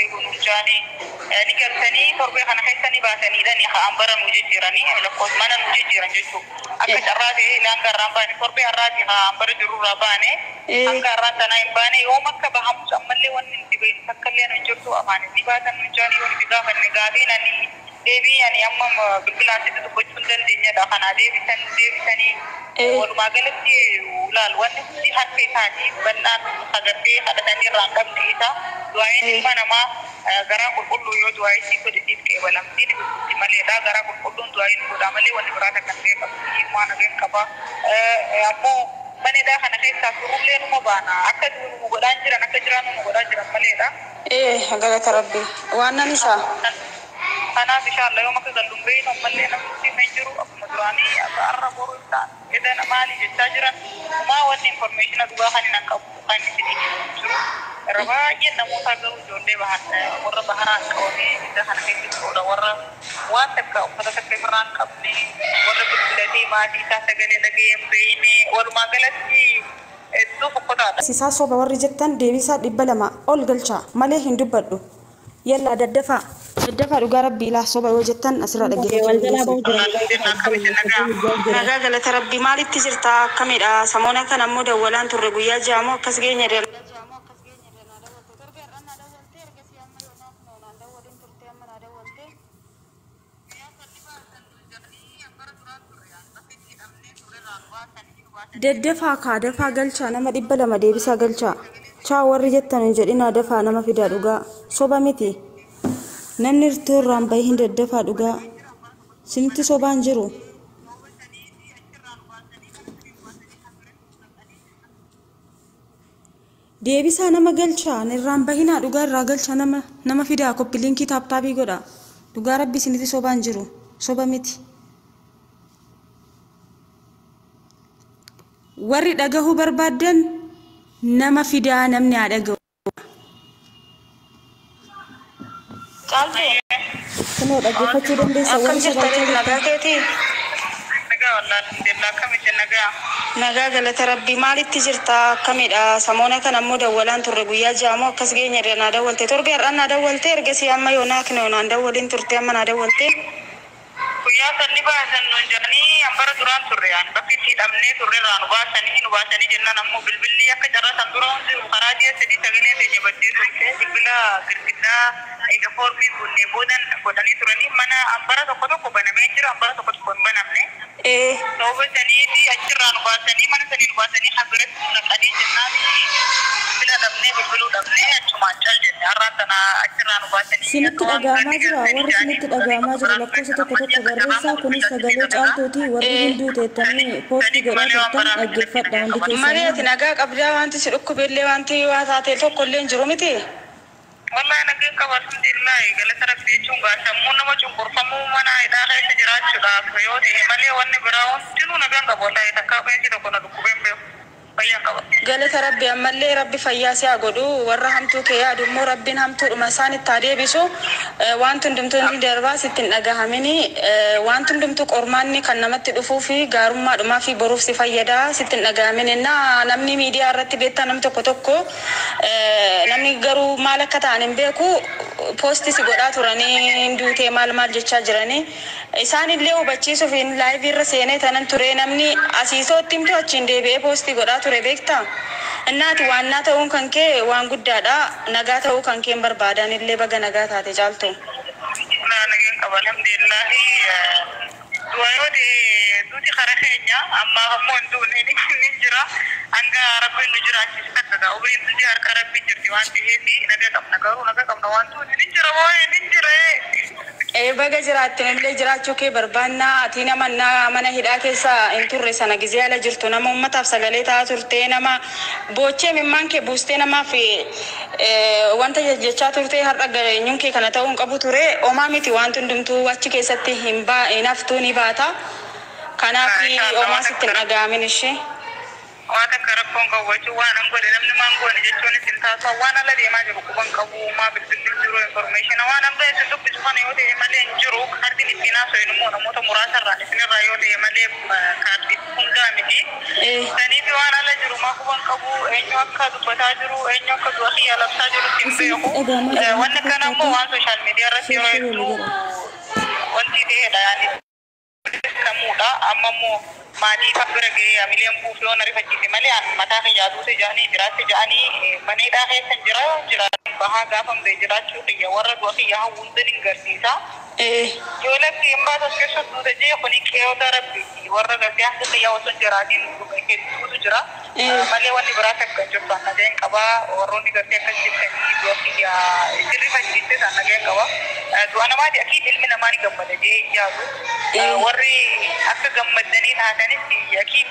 يقولون جاني نقلتني تربي أنا حسني باتني دني خامبرا مجيراني لقوس ما أنا مجيران جيتو أكيد الرادي لان كرامباني تربي الرادي خامبرا جرو راباني أنك الرادنا إنباني يومك بهم سملي وننتبه تكلين نجرتو أماني نباتن نجاني ونبقى النقابين أني devi yani amma bilbilati to bocun dan denya da kana devi tani wal magalati ulal wani si hakke tani banna sagarte hada tani rangam dita duaini mana ma gara ko kullu yo duai si ko dit ke walam tin male da gara ko kullu duaini ko da male wani brata kan ke ba mana gen kaba ammo bane da kana kai sa rulle no bana akadu mu godan jira nakajira mu godan jira male da hagaga tarabbi wa anna nisa أنا إن شاء الله يومك قلهم بين وملي نفسي مجرو أبو مدراني أقرب ورطان إذا أنا مالي جتاجرا وما ودي إنفورميشن أدوها خاني نكب خاني سيدي مجرو رواجي نمو تاقروا جوندي بحثة ورى بحران كوني إذا خانا كيسي سودا ورى واتبقى وفتك كفران كبني ورى بلدي ماتي تاتقلي لقيم بيني ورما قلتي الدوف قطاة سيسا صوبة ورى جتان ديويسا دبالما أول قلشا مالي هندو بدو يلا ددفع دوغا ربي لا صوبا وجتن اسرا دغه نغا غلط ربي مالي تجرتا كاميرا سمونا كان مودولان ترغيا جامو كسغيني دل ددفا كا دفا غلچا نما دبل ما ديبسا غلچا چا ور جتن جدينا دفا نما فيدا دوغا صوبا ميتي ننرتو رامباي هند دفا دوغا سنتي صوبان جيرو ديبسا نما غلچا نرامباي هنا دوغا راغلچا نما فيدا كوبي لينكي تاب تابي غدا دوغا ربي سنتي صوبان جيرو صوبا ميتي وري دغهو بربادن نما فيدا نمني ادغو قالتي كنو دغفتي دندي سوون سباتي نغاكيتي نغا والله الحمد لله كمي نغا غلط ربي مالي تجرتا كميدا سمونا كان مودولان ترغيا جامو كسغيني رنا دولتي تربي رنا دولتي رغسي اما يوناك نونا دولين ترتي اما دولتي ويا سني باسن نجاني امبر دران سريان بكي دمني سريان واسني جنن نمو بلبلي يك جرا سندرون دي خراجي سدي تغني تي بدي بلا كركدا ايغا فور بي بني بودن بودني سرني منا امبر تكو بنا ميجر امبر تكو بنا مني تو بسني دي اجران واسني من سني واسني حضرت نقدي جناني بلا دمني بلبلو دمني چما چل جن اراتنا اجران واسني سنت دغاما جرا ور سنت دغاما جرا لكوسه تكو غريسا كوني سغلو چالتوتي ور هندو تتني بوستي غراتن اجفت داندي كيس مريت نغا قبدا وانت سدكو بيلي وانت واساتي تو كلين جرومتي والله انا كيف الحمد لله قال ترى في چونغا سمونا ما چونغور فمو منا اذا خيس جرات شدا خيوتي مالي وني براون جنو نغا قبولا يتكابين دي كنا دكوبين قالت ربي أملي ربي فياسي أقولو ورحمتو كيا دمو ربي همتو مسان التاريخ بيسو وانتم دمتو دربا ستين أجاهمني وانتم دمتو قرماني كان نمت الأفوفي قارما ما في بروف سفيدا ستين أجاهمني نا نمني ميديا رتبتا نمتو كتوكو نمني قارو مالك تاني بيكو بوستي سيقولات وراني ندوتي مال جتشا جراني إنسان اللي هو بتشيسو في لايف يرسينه تنن تري نمني أسيسو تيمتو أشيندي بيه بوستي قولات تريبكتا النات وانات هون كنكي وان قدادا نجاته هو كنكي بربادان اللي بقى نجاته تجالتو لا نجين قبل الحمد لله دوتي خرخينيا أما همون دوني نجرا أنجا ربي نجرا تشتغل أوبرين تجي أركربي جرتي وانتي هذي نجا كم نوانتو نجرا وين نجرا بقى جرات اللي جرات شوكي بربانا أتينا منا هيدا كيسا انتور سنة جزيالة جرتنا مما تفسجلتها ترتينا ما بوتشي ممان كبوستنا ما في وانت جتشا ترتي هرقا نيونكي كانت أون قبو تري أمامي وانتم دمتو واتشي كيساتي همبا نفتوني باتا كان في أما ستين أجامين الشيء وانا كربون كوجو وانا نقول لهم ما نقول جتوني سنتاسا وانا الذي ما جبوا كوبان كابو ما بالبلد جرو information وانا بس kan yoo ta'e malee hin jiru kaardiin ittiin haasa'u immoo namoota muraasa irraan isinirraa yoo ta'e malee kaardii hundaa miti. Saniif waan ala jiru maakuban qabu eenyu akka dubbataa jiru eenyu akka du'atii alabsaa jiru hin beeku. Wanni kana immoo waan sooshaal miidiyaa irratti yeroo hedduu wanti ta'edha yaani kamuudha amma immoo maatii fakkira gahee amileen buufee waan ariifachiise malee mataa fayyaaduutu jedhanii jiraatti jedhanii maneedhaa keessa jira bahaa gaafamte jiraachuu xiyya warra du'a xiyya hawwuutin hin garsiisa. Yoo lakki hin baatu as keessatti duuta jee kuni qe'oota rabbiiti warra gartee hanga xiyyaa osoo hin jiraatiin hedduutu jira. Malee wanni biraas akka hin jirtu annageen qabaa warroonni gartee akka jettanii du'a xiyya sirrifachiiste annageen qaba. Du'a namaati akkiin ilmi namaa ni gammada jee yaadu. Warri akka gammadanii taatanis akkiin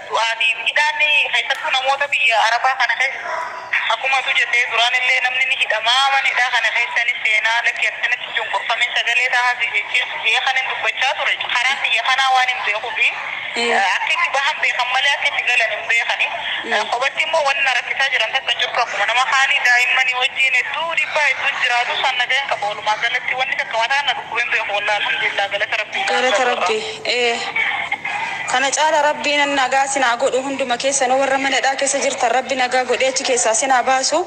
du'aatii hidhaan keessattuu namoota biyya Arabaa kana keessa akkuma tu jettee duraan illee namni ni hidhamaa manidha kana keessanis seenaa lakkee akkanatti cunqurfamee sagalee tahaa biyya kana dubbachaa ture karaan biyya kanaa waan hin beekuu fi akka itti bahan beekan malee akka itti galan hin beekani. Qobatti immoo wanni rakkisaa jiran takka jirtu akkuma nama haanii daa'immanii wajjin hedduu dhibbaa hedduu jiraatu sannageen qaba walumaa galatti wanni takka mataa na dhukkubeen beeku wallaa alhamdulillah galata rabbii. Galata rabbii. Kana caala rabbiin nagaa sinaa godhu hunduma keessanuu warra manadhaa keessa jirtan rabbi nagaa godhee achi keessaa sinaa baasu.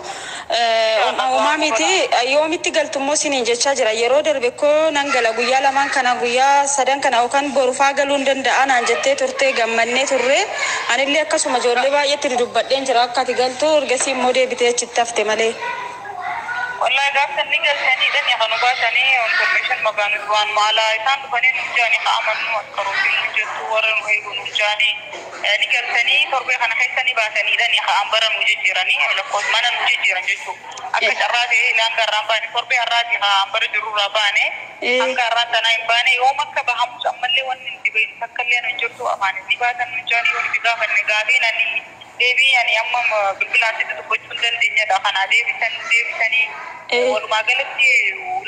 Uumaa miti yoomitti galtummoo siniin jechaa jira yeroo darbe koo nan gala guyyaa lamaan kana guyyaa sadan kana yookaan borufaa galuu hin danda'a naan jettee turtee gammannee turre anillee akkasuma ijoollee baay'eetti dubbadheen jira akka ati galtu ergasii immoo deebitee achitti hafte malee. Wallahi gaafsan ni galchanii dhani kan baasanii information maqaan waan maalaa isaan dhufanii nu jaanii ka'amannu akka rootiin nu jettu warra nu eegu nu jaanii ni galchanii torbee kana keessanii baasanii dhani ka'an bara nu jijjiiranii lakkoos mana nu jijjiiran jechuudha. Akka carraa ta'e ilaan garraan baane torbee har'aati ka'an bara jirurraa baane hanga har'aan tanaa hin baane yoom akka bahamus ammallee wanni nuti beeknu akka illee nu jirtu afaan ni baasan nu jaanii yoo nuti gaafanne gaafii nani deebii ani amma bilbilaatti dubbachuu hin dandeenyedha kanaa deebisanii walumaa galatti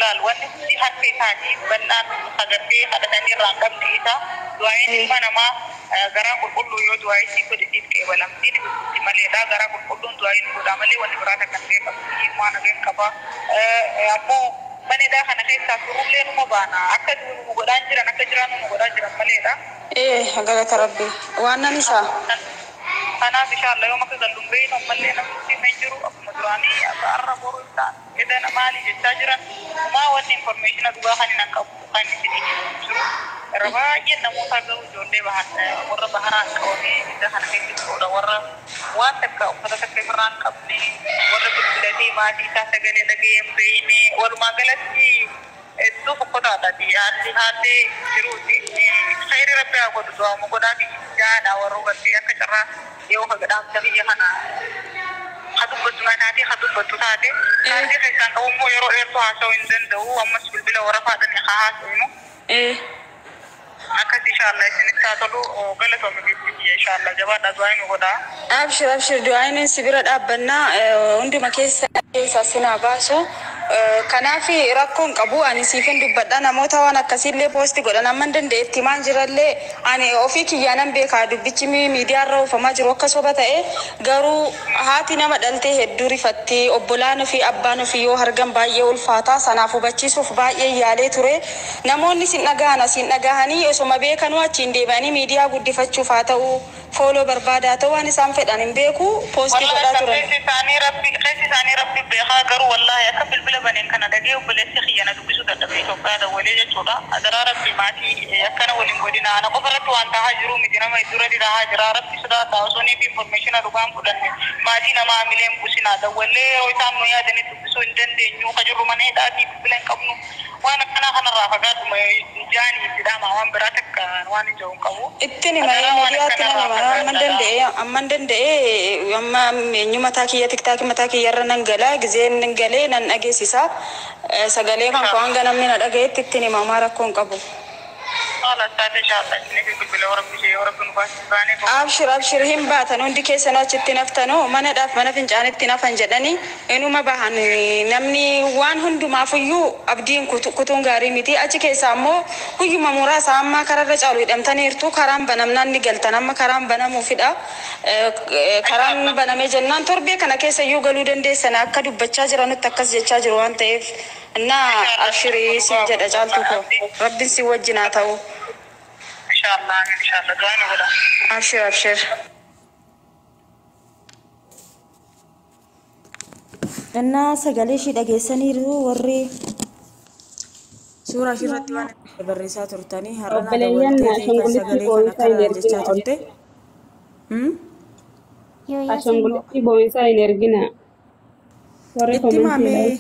laal wanni hundi harka isaanii bal'aan agartee kadhatanii irraa hin qabne isa du'aayin ilma namaa garaa qulqulluu yoo du'aayisii godhisiif qeebalamtiin ibsutti maleedha garaa qulqulluun du'aayin godhaa malee wanni biraa takkan ta'e qabsii waan hageen qaba ammoo manedhaa kana keessaa turullee numa baana akka nu godhaan jiran akka jiraan nu godhaa jiran maleedha. Galata rabbi waan nan isaa. Kanaaf inshallah yoo maka gallum beeynu ammallee namni hin jiru akkuma duraanii har'a boruu isaan edan maali jechaa jiran maa wanni information dhugaa kan hin qabu kan isin jiru irra baay'een namoota garuu ijoollee warra baharaan qabamee isa kana keessatti godha warra waan takka uffata takka irraan qabne warra bilbilatee maatii isaa sagalee dhagee hin beeyne walumaa galatti hedduu fokkotaadhaati haalli jiruuti khayri rabbi haa godhu du'aamu godhaa fi jaadha warra hubattee akka carraa yoo fagadhaamsa biyya kana hadubbattu naanaati hadubbattu taate kaardii keessaan qabummoo yeroo dheertuu haasa'uu hin danda'u ammas bilbila warafaadhaan haa haasa'inu akkas inshallah isinitti haa tolu galatoomii biyya inshallah jabaadha du'aayin godhaa. Abshir du'aayin sibira dhaabbannaa hunduma keessaa sinaa baasu. Kanaaf rakkoon qabu ani siifin dubbadha namoota waan akkasiillee poosti godhan amma dandeetti maan jirallee ani ofii kiyyaanan beekaa dubbichi miidiyaarra oofamaa jiru akka soba ta'e garuu haati nama dhaltee hedduu rifatti obbolaan fi abbaan fi yoo hargan baay'ee ulfaataa sanaaf hubachiisuuf baay'ee yaalee ture namoonni sin dhagahanii osuma beekanuu achiin deebi'anii miidiyaa guddifachuuf haa ta'u fooloo barbaadaa ta'u waan isaan fedhan hin beeku poosti godhaa turan. Keessi isaanii rabbi beekaa garuu wallaahi akka bilbila baneen kana dhagee obboleessi kiyyana dubbisuu dadhabee Itoophiyaa dawwalee jechuudha. Adaraa rabbi maatii akkana waliin godina ana qofa irratti waan tahaa jiru miti nama dura dirahaa jira rabbi sodaata osoo niif informationa dhugaan fudhanne maatii nama hamileen businaa dawwalee yoo isaan nu yaadanii dubbisuu hin dandeenyu kajirru mana hidhaatii bilbila hin qabnu waan akkana kanarraa fagaatuma jaanii itti dhaamaa waan biraa takka waan hin jiru hin qabu. Itti nima miidiyaatti nama amman danda'e amma eenyu mataa kiyya tiktaakii mataa kiyyarra nan galaa gizeen nan galee nan dhageessisa sagalee kan waan ganamni na dhagayetti itti nima maa rakkoon qabu. Abshir hin baatan hundi keessan achitti naftanu manadhaaf mana fincaanitti nafan jedhanii inuma bahan namni waan hundumaafuyyuu abdiin kutuun gaarii miti achi keessaa ammoo guyyuma muraasa amma kararra caalu hidhamtaniirtu karaan banamnaan ni galtan amma karaan banamuufidha karaan banamee jennaan torbee kana keessa iyyuu galuu dandeessan akka dubbachaa jiranutti akkas jechaa jiru waan ta'eef እና አብሽሪ ሲጀደ ጫልቱኮ ረቢ ሲወጅናታው ኢንሻአላህ ዱዓን ወላ አብሽር አብሽር እና ሰገሌ ሺ dhageessaniiru warri suuraa ishirratti waan barreessaa turtanii har'ana dabaltee sagalee kana kana jechaa turte Ashangullitti boonsaa hin ergina. Warri itti maamee komantii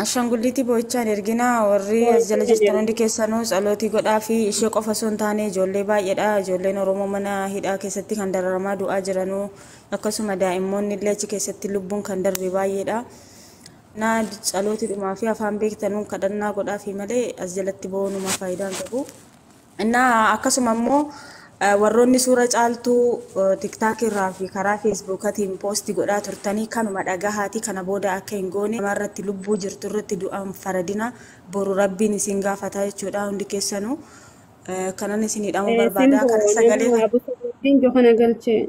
ashangullitti boo'ichaan erginaa warri as jala jirtan hundi keessanuu tsalootii godhaa fi ishee qofa osoo hin taane ijoollee baay'eedha ijoolleen Oromoo mana hidhaa keessatti kan dararamaa du'aa jiranuu akkasuma daa'immoonni illee achi keessatti lubbuun kan darbe baay'eedha. Na tsalootii dhumaa fi afaan beektanuu kadhannaa godhaa fi malee as jalatti bo'uunuma faayidaan qabu. Na akkasuma immoo warroonni suura caaltuu tiktaak irraa fi karaa feesbuukatiin poostii godhaa turtanii kanuma dhagahaati kana booda akka hin goone namarratti lubbuu jirtu irratti du'aan faradina boru rabbiin isin gaafata jechuudha hundi keessanuu kanan isin hidhamuu barbaada kana sagalee Abusadiin Johana galchee.